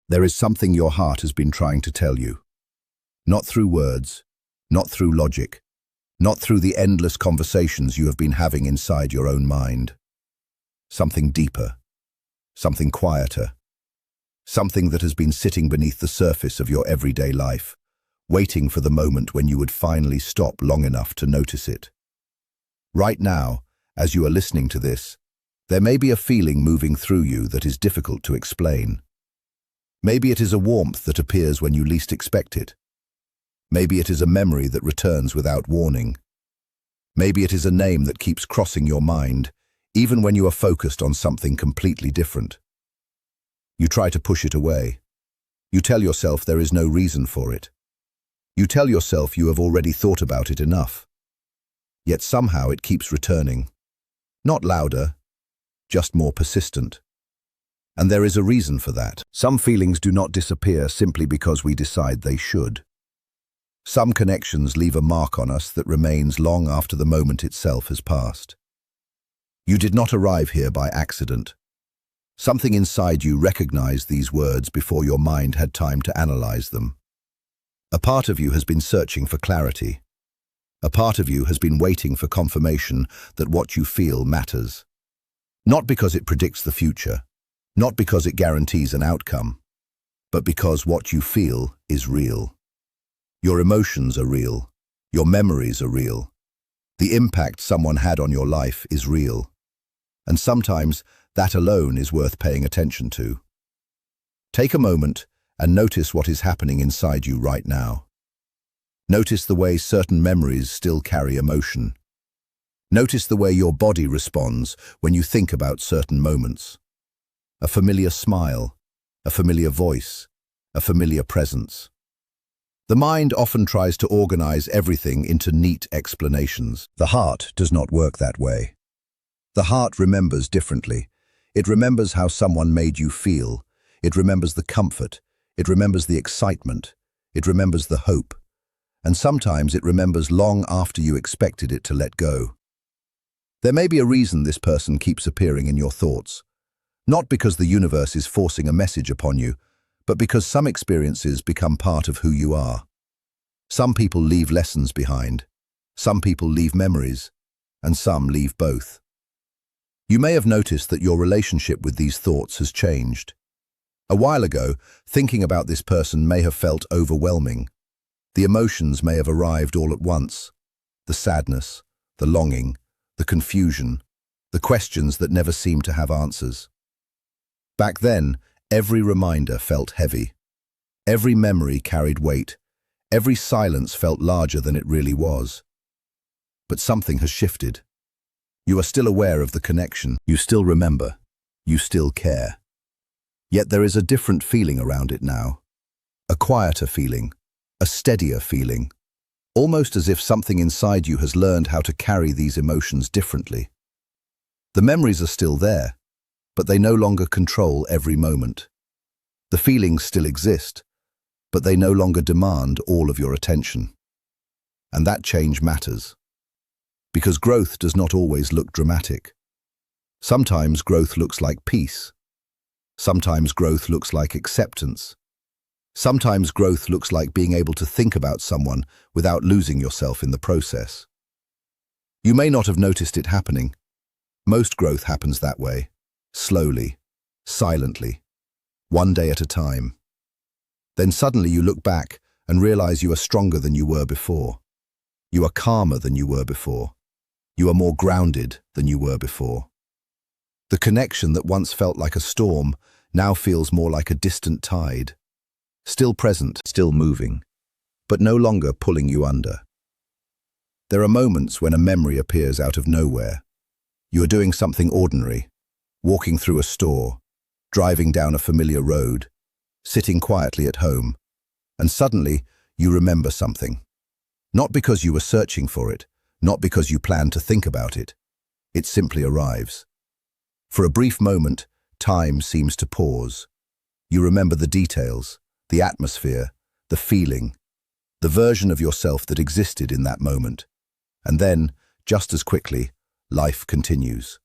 There is something your heart has been trying to tell you. Not through words, not through logic, not through the endless conversations you have been having inside your own mind. Something deeper, something quieter, something that has been sitting beneath the surface of your everyday life, waiting for the moment when you would finally stop long enough to notice it. Right now, as you are listening to this, there may be a feeling moving through you that is difficult to explain. Maybe it is a warmth that appears when you least expect it. Maybe it is a memory that returns without warning. Maybe it is a name that keeps crossing your mind, even when you are focused on something completely different. You try to push it away. You tell yourself there is no reason for it. You tell yourself you have already thought about it enough. Yet somehow it keeps returning. Not louder, just more persistent. And there is a reason for that. Some feelings do not disappear simply because we decide they should. Some connections leave a mark on us that remains long after the moment itself has passed. You did not arrive here by accident. Something inside you recognized these words before your mind had time to analyze them. A part of you has been searching for clarity. A part of you has been waiting for confirmation that what you feel matters. Not because it predicts the future, not because it guarantees an outcome, but because what you feel is real. Your emotions are real. Your memories are real. The impact someone had on your life is real. And sometimes that alone is worth paying attention to. Take a moment and notice what is happening inside you right now. Notice the way certain memories still carry emotion. Notice the way your body responds when you think about certain moments. A familiar smile, a familiar voice, a familiar presence. The mind often tries to organize everything into neat explanations. The heart does not work that way. The heart remembers differently. It remembers how someone made you feel. It remembers the comfort. It remembers the excitement. It remembers the hope. And sometimes it remembers long after you expected it to let go. There may be a reason this person keeps appearing in your thoughts. Not because the universe is forcing a message upon you, but because some experiences become part of who you are. Some people leave lessons behind. Some people leave memories. And some leave both. You may have noticed that your relationship with these thoughts has changed. A while ago, thinking about this person may have felt overwhelming. The emotions may have arrived all at once. The sadness, the longing, the confusion, the questions that never seemed to have answers. Back then, every reminder felt heavy. Every memory carried weight. Every silence felt larger than it really was. But something has shifted. You are still aware of the connection. You still remember. You still care. Yet there is a different feeling around it now. A quieter feeling. A steadier feeling. Almost as if something inside you has learned how to carry these emotions differently. The memories are still there, but they no longer control every moment. The feelings still exist, but they no longer demand all of your attention. And that change matters. Because growth does not always look dramatic. Sometimes growth looks like peace. Sometimes growth looks like acceptance. Sometimes growth looks like being able to think about someone without losing yourself in the process. You may not have noticed it happening. Most growth happens that way, slowly, silently, one day at a time. Then suddenly you look back and realize you are stronger than you were before. You are calmer than you were before. You are more grounded than you were before. The connection that once felt like a storm now feels more like a distant tide. Still present, still moving, but no longer pulling you under. There are moments when a memory appears out of nowhere. You are doing something ordinary, walking through a store, driving down a familiar road, sitting quietly at home, and suddenly you remember something. Not because you were searching for it, not because you planned to think about it. It simply arrives. For a brief moment, time seems to pause. You remember the details, the atmosphere, the feeling, the version of yourself that existed in that moment. And then, just as quickly, life continues.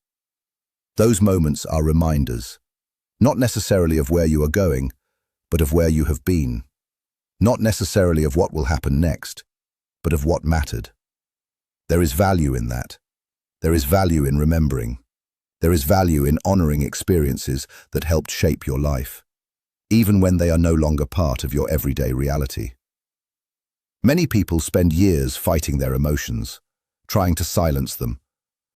Those moments are reminders, not necessarily of where you are going, but of where you have been. Not necessarily of what will happen next, but of what mattered. There is value in that. There is value in remembering. There is value in honoring experiences that helped shape your life, even when they are no longer part of your everyday reality. Many people spend years fighting their emotions, trying to silence them,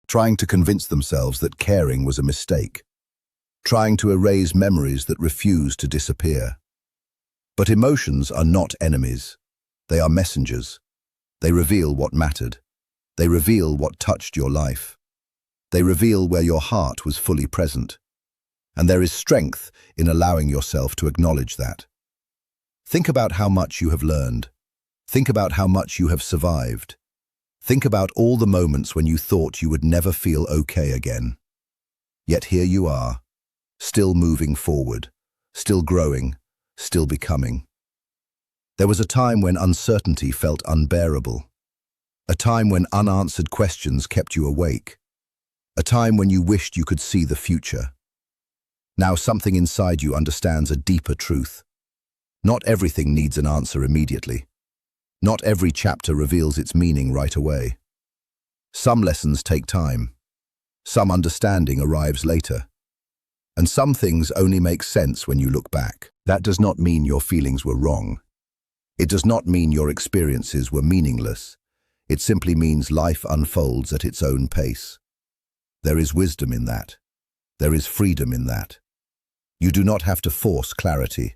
trying to convince themselves that caring was a mistake, trying to erase memories that refuse to disappear. But emotions are not enemies. They are messengers. They reveal what mattered. They reveal what touched your life. They reveal where your heart was fully present. And there is strength in allowing yourself to acknowledge that. Think about how much you have learned. Think about how much you have survived. Think about all the moments when you thought you would never feel okay again. Yet here you are, still moving forward, still growing, still becoming. There was a time when uncertainty felt unbearable. A time when unanswered questions kept you awake. A time when you wished you could see the future. Now something inside you understands a deeper truth. Not everything needs an answer immediately. Not every chapter reveals its meaning right away. Some lessons take time. Some understanding arrives later. And some things only make sense when you look back. That does not mean your feelings were wrong. It does not mean your experiences were meaningless. It simply means life unfolds at its own pace. There is wisdom in that. There is freedom in that. You do not have to force clarity.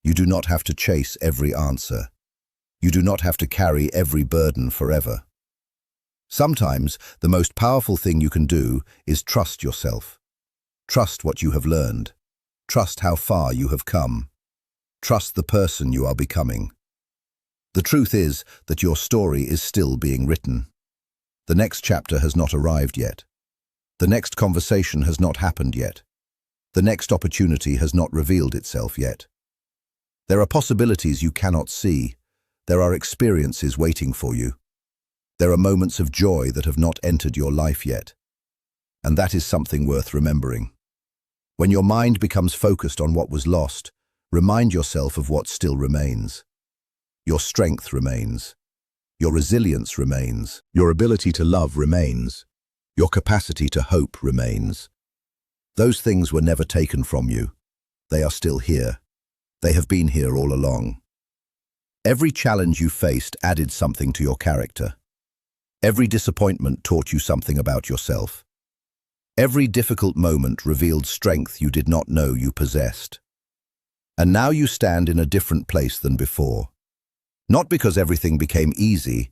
You do not have to chase every answer. You do not have to carry every burden forever. Sometimes the most powerful thing you can do is trust yourself. Trust what you have learned. Trust how far you have come. Trust the person you are becoming. The truth is that your story is still being written. The next chapter has not arrived yet. The next conversation has not happened yet. The next opportunity has not revealed itself yet. There are possibilities you cannot see. There are experiences waiting for you. There are moments of joy that have not entered your life yet. And that is something worth remembering. When your mind becomes focused on what was lost, remind yourself of what still remains. Your strength remains. Your resilience remains. Your ability to love remains. Your capacity to hope remains. Those things were never taken from you. They are still here. They have been here all along. Every challenge you faced added something to your character. Every disappointment taught you something about yourself. Every difficult moment revealed strength you did not know you possessed. And now you stand in a different place than before. Not because everything became easy,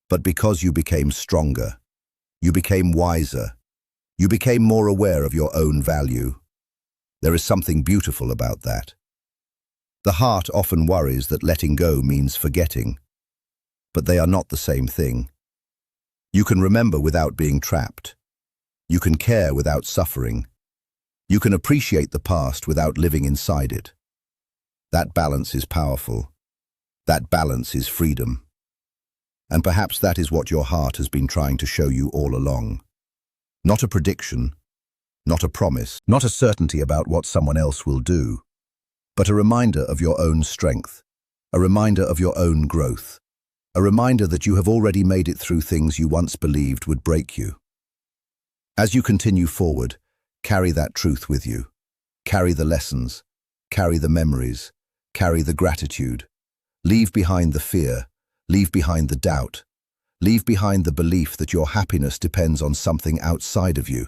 but because you became stronger. You became wiser. You became more aware of your own value. There is something beautiful about that. The heart often worries that letting go means forgetting, but they are not the same thing. You can remember without being trapped. You can care without suffering. You can appreciate the past without living inside it. That balance is powerful. That balance is freedom. And perhaps that is what your heart has been trying to show you all along. Not a prediction, not a promise, not a certainty about what someone else will do, but a reminder of your own strength, a reminder of your own growth, a reminder that you have already made it through things you once believed would break you. As you continue forward, carry that truth with you. Carry the lessons, carry the memories, carry the gratitude. Leave behind the fear, leave behind the doubt, leave behind the belief that your happiness depends on something outside of you,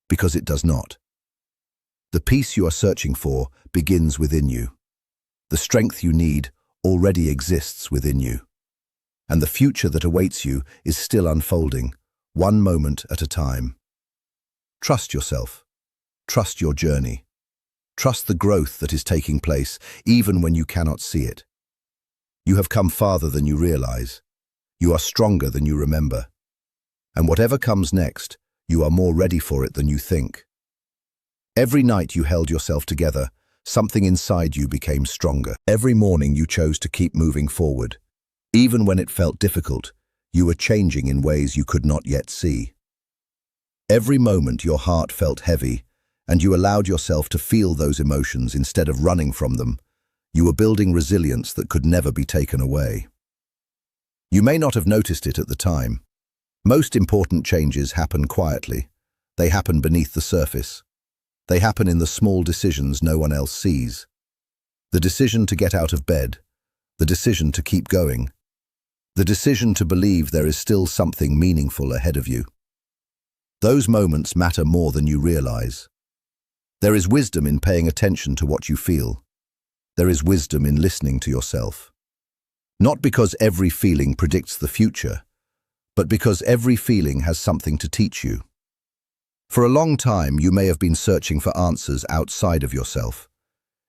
because it does not. The peace you are searching for begins within you. The strength you need already exists within you. And the future that awaits you is still unfolding, one moment at a time. Trust yourself. Trust your journey. Trust the growth that is taking place, even when you cannot see it. You have come farther than you realize. You are stronger than you remember. And whatever comes next, you are more ready for it than you think. Every night you held yourself together, something inside you became stronger. Every morning you chose to keep moving forward. Even when it felt difficult, you were changing in ways you could not yet see. Every moment your heart felt heavy, and you allowed yourself to feel those emotions instead of running from them, You were building resilience that could never be taken away. You may not have noticed it at the time. Most important changes happen quietly. They happen beneath the surface. They happen in the small decisions no one else sees. The decision to get out of bed, the decision to keep going, the decision to believe there is still something meaningful ahead of you. Those moments matter more than you realize. There is wisdom in paying attention to what you feel. There is wisdom in listening to yourself. Not because every feeling predicts the future, but because every feeling has something to teach you. For a long time, you may have been searching for answers outside of yourself.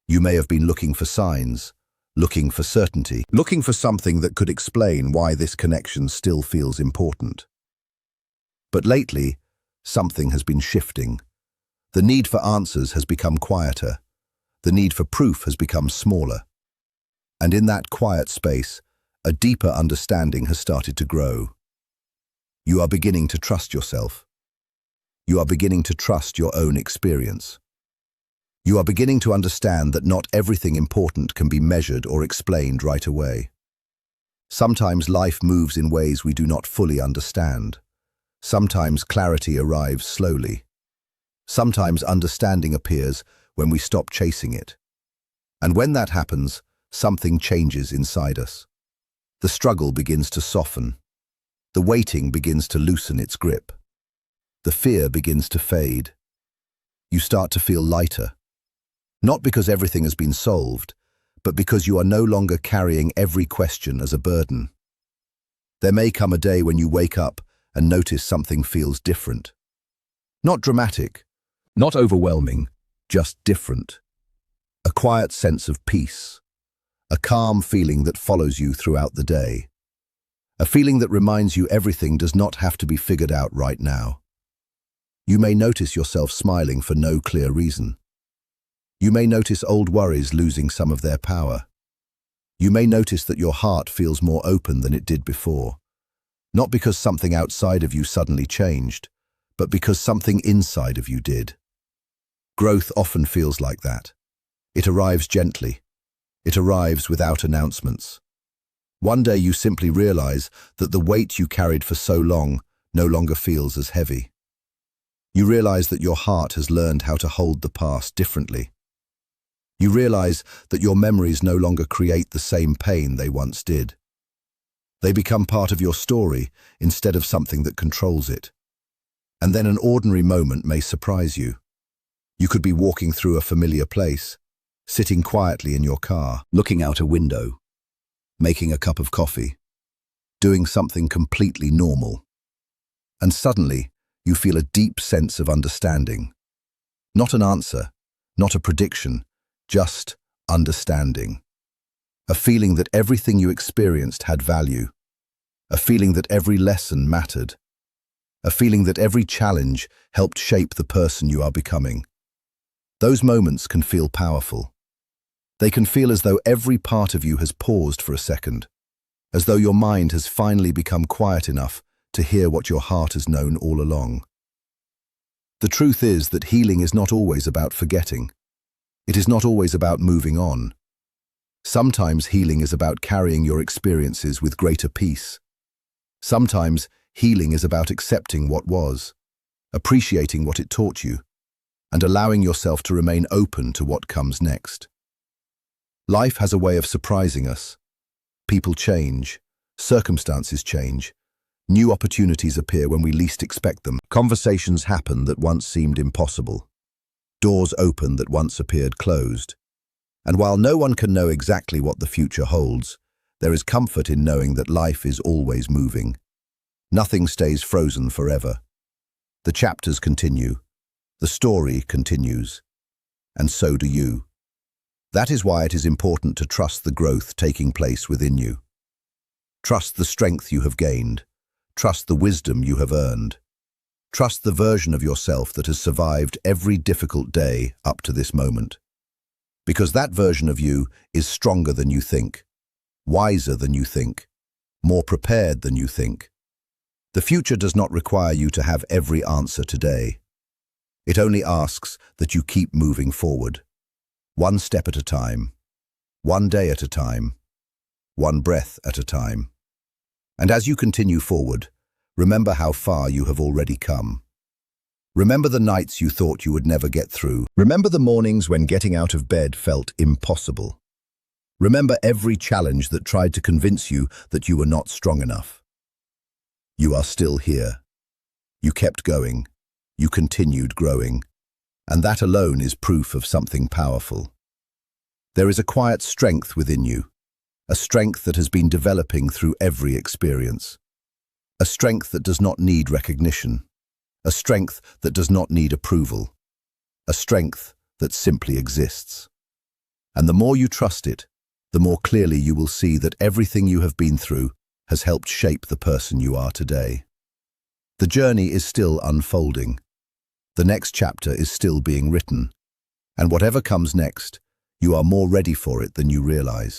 You may have been looking for signs, looking for certainty, looking for something that could explain why this connection still feels important. But lately, something has been shifting. The need for answers has become quieter. The need for proof has become smaller. And in that quiet space, a deeper understanding has started to grow. You are beginning to trust yourself. You are beginning to trust your own experience. You are beginning to understand that not everything important can be measured or explained right away. Sometimes life moves in ways we do not fully understand. Sometimes clarity arrives slowly. Sometimes understanding appears when we stop chasing it. And when that happens, something changes inside us. The struggle begins to soften. The waiting begins to loosen its grip. The fear begins to fade. You start to feel lighter. Not because everything has been solved, but because you are no longer carrying every question as a burden. There may come a day when you wake up and notice something feels different. Not dramatic, not overwhelming, just different. A quiet sense of peace. A calm feeling that follows you throughout the day. A feeling that reminds you everything does not have to be figured out right now. You may notice yourself smiling for no clear reason. You may notice old worries losing some of their power. You may notice that your heart feels more open than it did before. Not because something outside of you suddenly changed, but because something inside of you did. Growth often feels like that. It arrives gently. It arrives without announcements. One day you simply realize that the weight you carried for so long no longer feels as heavy. You realize that your heart has learned how to hold the past differently. You realize that your memories no longer create the same pain they once did. They become part of your story instead of something that controls it. And then an ordinary moment may surprise you. You could be walking through a familiar place, sitting quietly in your car, looking out a window, making a cup of coffee, doing something completely normal. And suddenly, you feel a deep sense of understanding. Not an answer, not a prediction, just understanding. A feeling that everything you experienced had value. A feeling that every lesson mattered. A feeling that every challenge helped shape the person you are becoming. Those moments can feel powerful. They can feel as though every part of you has paused for a second, as though your mind has finally become quiet enough to hear what your heart has known all along. The truth is that healing is not always about forgetting. It is not always about moving on. Sometimes healing is about carrying your experiences with greater peace. Sometimes healing is about accepting what was, appreciating what it taught you, and allowing yourself to remain open to what comes next. Life has a way of surprising us. People change, circumstances change, new opportunities appear when we least expect them. Conversations happen that once seemed impossible. Doors open that once appeared closed. And while no one can know exactly what the future holds, there is comfort in knowing that life is always moving. Nothing stays frozen forever. The chapters continue. The story continues. And so do you. That is why it is important to trust the growth taking place within you. Trust the strength you have gained. Trust the wisdom you have earned. Trust the version of yourself that has survived every difficult day up to this moment. Because that version of you is stronger than you think, wiser than you think, more prepared than you think. The future does not require you to have every answer today. It only asks that you keep moving forward, one step at a time, one day at a time, one breath at a time. And as you continue forward, remember how far you have already come. Remember the nights you thought you would never get through. Remember the mornings when getting out of bed felt impossible. Remember every challenge that tried to convince you that you were not strong enough. You are still here. You kept going. You continued growing. And that alone is proof of something powerful. There is a quiet strength within you, a strength that has been developing through every experience. A strength that does not need recognition. A strength that does not need approval. A strength that simply exists. And the more you trust it, the more clearly you will see that everything you have been through has helped shape the person you are today. The journey is still unfolding. The next chapter is still being written. And whatever comes next, you are more ready for it than you realize.